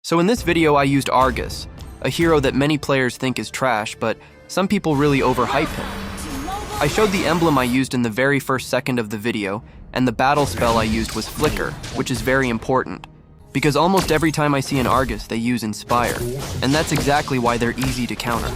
So in this video I used Argus, a hero that many players think is trash, but some people really overhype him. I showed the emblem I used in the very first second of the video, and the battle spell I used was Flicker, which is very important, because almost every time I see an Argus they use Inspire, and that's exactly why they're easy to counter.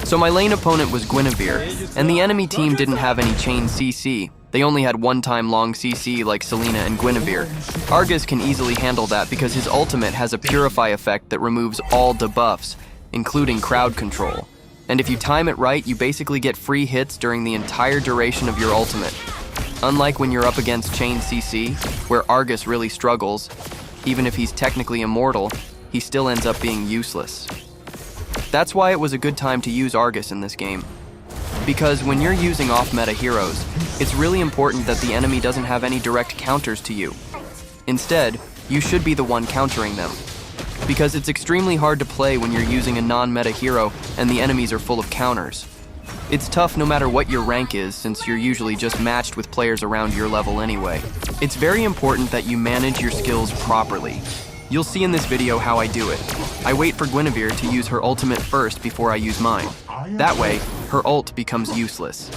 So my lane opponent was Guinevere, and the enemy team didn't have any chain CC. They only had one-time long CC like Selena and Guinevere. Argus can easily handle that because his ultimate has a Purify effect that removes all debuffs, including crowd control. And if you time it right, you basically get free hits during the entire duration of your ultimate. Unlike when you're up against chain CC, where Argus really struggles, even if he's technically immortal, he still ends up being useless. That's why it was a good time to use Argus in this game. Because when you're using off-meta heroes, it's really important that the enemy doesn't have any direct counters to you. Instead, you should be the one countering them. Because it's extremely hard to play when you're using a non-meta hero and the enemies are full of counters. It's tough no matter what your rank is, since you're usually just matched with players around your level anyway. It's very important that you manage your skills properly. You'll see in this video how I do it. I wait for Guinevere to use her ultimate first before I use mine. That way, her ult becomes useless.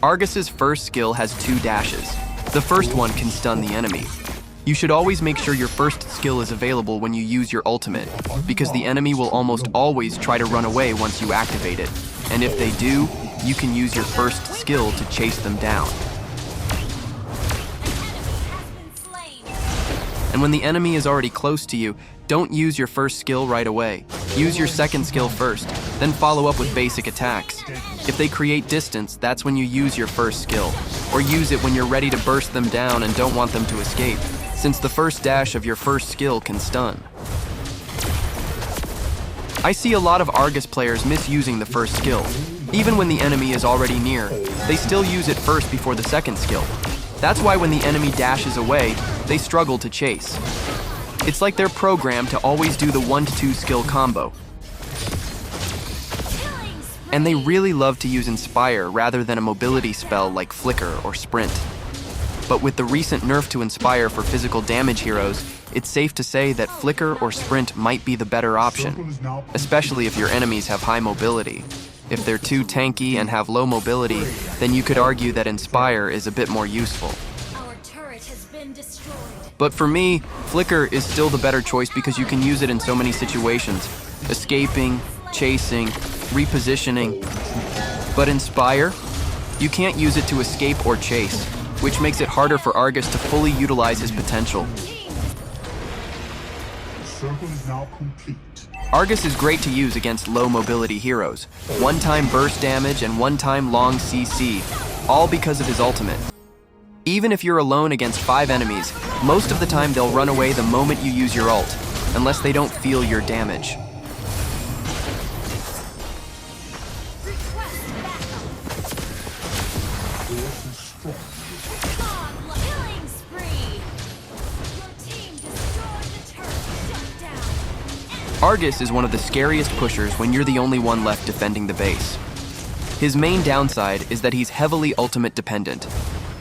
Argus's first skill has 2 dashes. The first one can stun the enemy. You should always make sure your first skill is available when you use your ultimate, because the enemy will almost always try to run away once you activate it. And if they do, you can use your first skill to chase them down. And when the enemy is already close to you, don't use your first skill right away. Use your second skill first, then follow up with basic attacks. If they create distance, that's when you use your first skill. Or use it when you're ready to burst them down and don't want them to escape, since the first dash of your first skill can stun. I see a lot of Argus players misusing the first skill. Even when the enemy is already near, they still use it first before the second skill. That's why when the enemy dashes away, they struggle to chase. It's like they're programmed to always do the 1-2 skill combo. And they really love to use Inspire rather than a mobility spell like Flicker or Sprint. But with the recent nerf to Inspire for physical damage heroes, it's safe to say that Flicker or Sprint might be the better option, especially if your enemies have high mobility. If they're too tanky and have low mobility, then you could argue that Inspire is a bit more useful. Our turret has been destroyed. But for me, Flicker is still the better choice because you can use it in so many situations. Escaping, chasing, repositioning. But Inspire? You can't use it to escape or chase, which makes it harder for Argus to fully utilize his potential. The circle is now complete. Argus is great to use against low mobility heroes. One-time burst damage and one-time long CC, all because of his ultimate. Even if you're alone against 5 enemies, most of the time they'll run away the moment you use your ult, unless they don't feel your damage. Killing spree. Your team destroyed the turret. Shut down. Argus is one of the scariest pushers when you're the only one left defending the base. His main downside is that he's heavily ultimate dependent.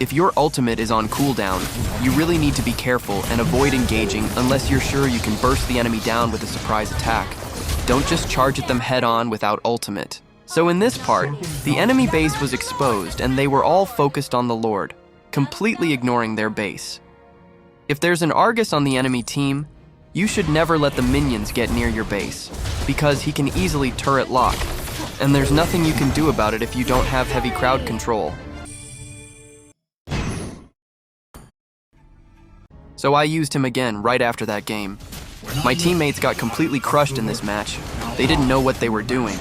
If your ultimate is on cooldown, you really need to be careful and avoid engaging unless you're sure you can burst the enemy down with a surprise attack. Don't just charge at them head-on without ultimate. So in this part, the enemy base was exposed and they were all focused on the Lord, completely ignoring their base. If there's an Argus on the enemy team, you should never let the minions get near your base, because he can easily turret lock, and there's nothing you can do about it if you don't have heavy crowd control. So I used him again right after that game. My teammates got completely crushed in this match. They didn't know what they were doing.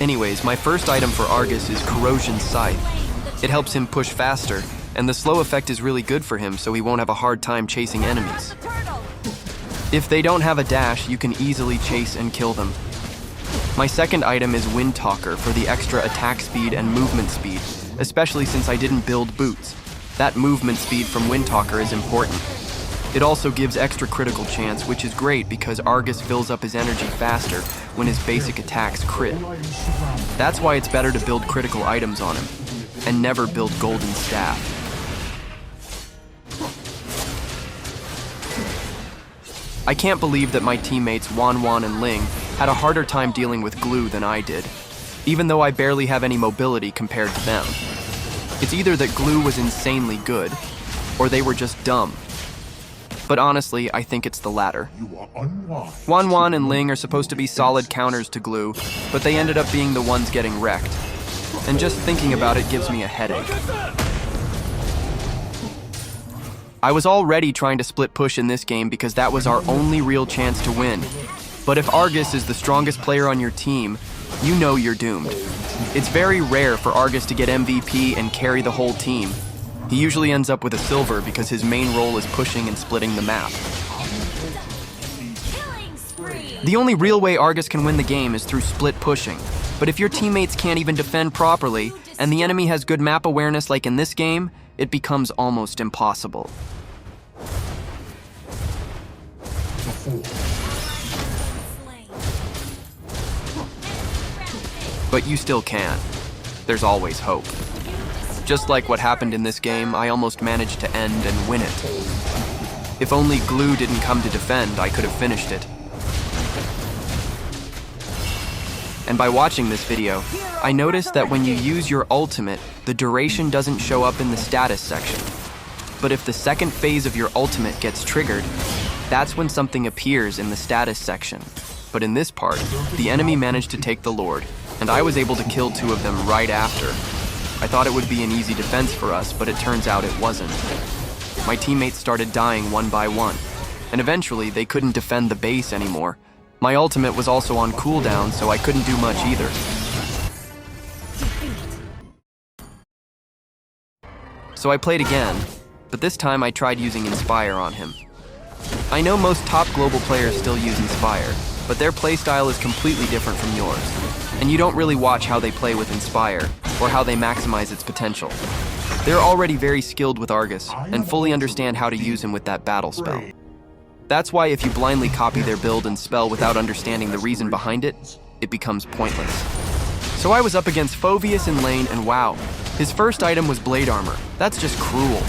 Anyways, my first item for Argus is Corrosion Scythe. It helps him push faster, and the slow effect is really good for him so he won't have a hard time chasing enemies. If they don't have a dash, you can easily chase and kill them. My second item is Wind Talker for the extra attack speed and movement speed, especially since I didn't build boots. That movement speed from Wind Talker is important. It also gives extra critical chance, which is great because Argus fills up his energy faster when his basic attacks crit. That's why it's better to build critical items on him, and never build golden staff. I can't believe that my teammates Wan and Ling had a harder time dealing with glue than I did, even though I barely have any mobility compared to them. It's either that glue was insanely good, or they were just dumb. But honestly, I think it's the latter. You are unwise. Wan and Ling are supposed to be solid counters to glue, but they ended up being the ones getting wrecked. And just thinking about it gives me a headache. I was already trying to split push in this game because that was our only real chance to win. But if Argus is the strongest player on your team, you know you're doomed. It's very rare for Argus to get MVP and carry the whole team. He usually ends up with a silver because his main role is pushing and splitting the map. Killing spree. The only real way Argus can win the game is through split pushing. But if your teammates can't even defend properly, and the enemy has good map awareness like in this game, it becomes almost impossible. Slain. But you still can. There's always hope. Just like what happened in this game, I almost managed to end and win it. If only glue didn't come to defend, I could have finished it. And by watching this video, I noticed that when you use your ultimate, the duration doesn't show up in the status section. But if the second phase of your ultimate gets triggered, that's when something appears in the status section. But in this part, the enemy managed to take the Lord, and I was able to kill 2 of them right after. I thought it would be an easy defense for us, but it turns out it wasn't. My teammates started dying one by one, and eventually they couldn't defend the base anymore. My ultimate was also on cooldown, so I couldn't do much either. So I played again, but this time I tried using Inspire on him. I know most top global players still use Inspire, but their playstyle is completely different from yours, and you don't really watch how they play with Inspire, or how they maximize its potential. They're already very skilled with Argus, and fully understand how to use him with that battle spell. That's why if you blindly copy their build and spell without understanding the reason behind it, it becomes pointless. So I was up against Phoveus in lane, and wow, his first item was blade armor. That's just cruel.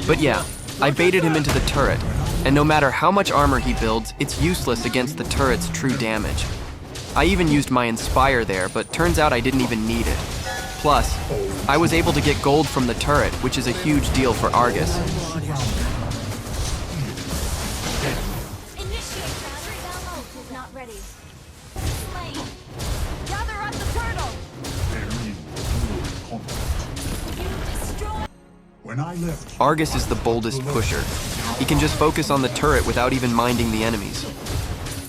But yeah, I baited him into the turret, and no matter how much armor he builds, it's useless against the turret's true damage. I even used my Inspire there, but turns out I didn't even need it. Plus, I was able to get gold from the turret, which is a huge deal for Argus. Initiate battery down ult is not ready. Slain. Gather up the turtle. You destroy. When I left, Argus is the boldest pusher. He can just focus on the turret without even minding the enemies.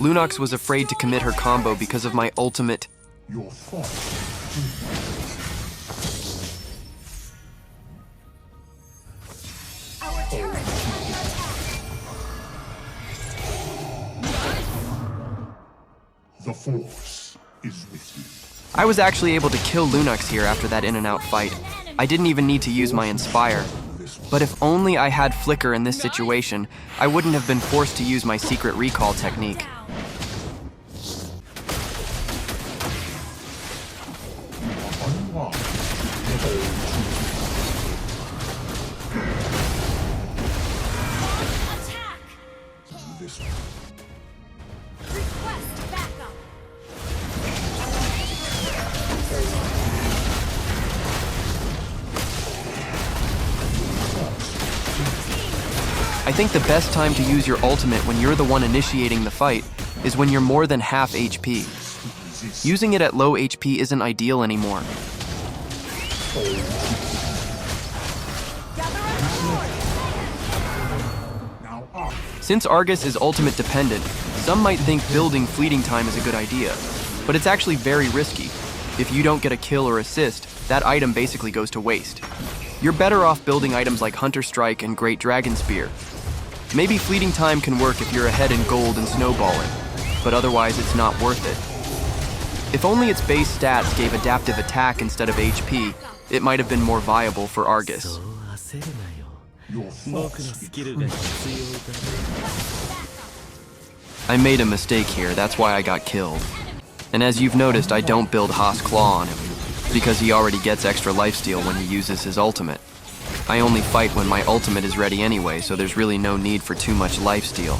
Lunox was afraid to commit her combo because of my ultimate. your fault. Our turret is under attack. The Force is with you. I was actually able to kill Lunox here after that in-and-out fight. I didn't even need to use my Inspire. But if only I had Flicker in this situation, I wouldn't have been forced to use my secret recall technique. Attack. Request backup. I think the best time to use your ultimate when you're the one initiating the fight is when you're more than half HP. Using it at low HP isn't ideal anymore. Since Argus is ultimate dependent, some might think building fleeting time is a good idea, but it's actually very risky. If you don't get a kill or assist, that item basically goes to waste. You're better off building items like Hunter Strike and Great Dragon Spear. Maybe fleeting time can work if you're ahead in gold and snowballing, but otherwise it's not worth it. If only its base stats gave adaptive attack instead of HP, it might have been more viable for Argus. Your 僕の force スキルが必要だね。 I made a mistake here, that's why I got killed. And as you've noticed, I don't build Haas Claw on him, because he already gets extra lifesteal when he uses his ultimate. I only fight when my ultimate is ready anyway, so there's really no need for too much lifesteal.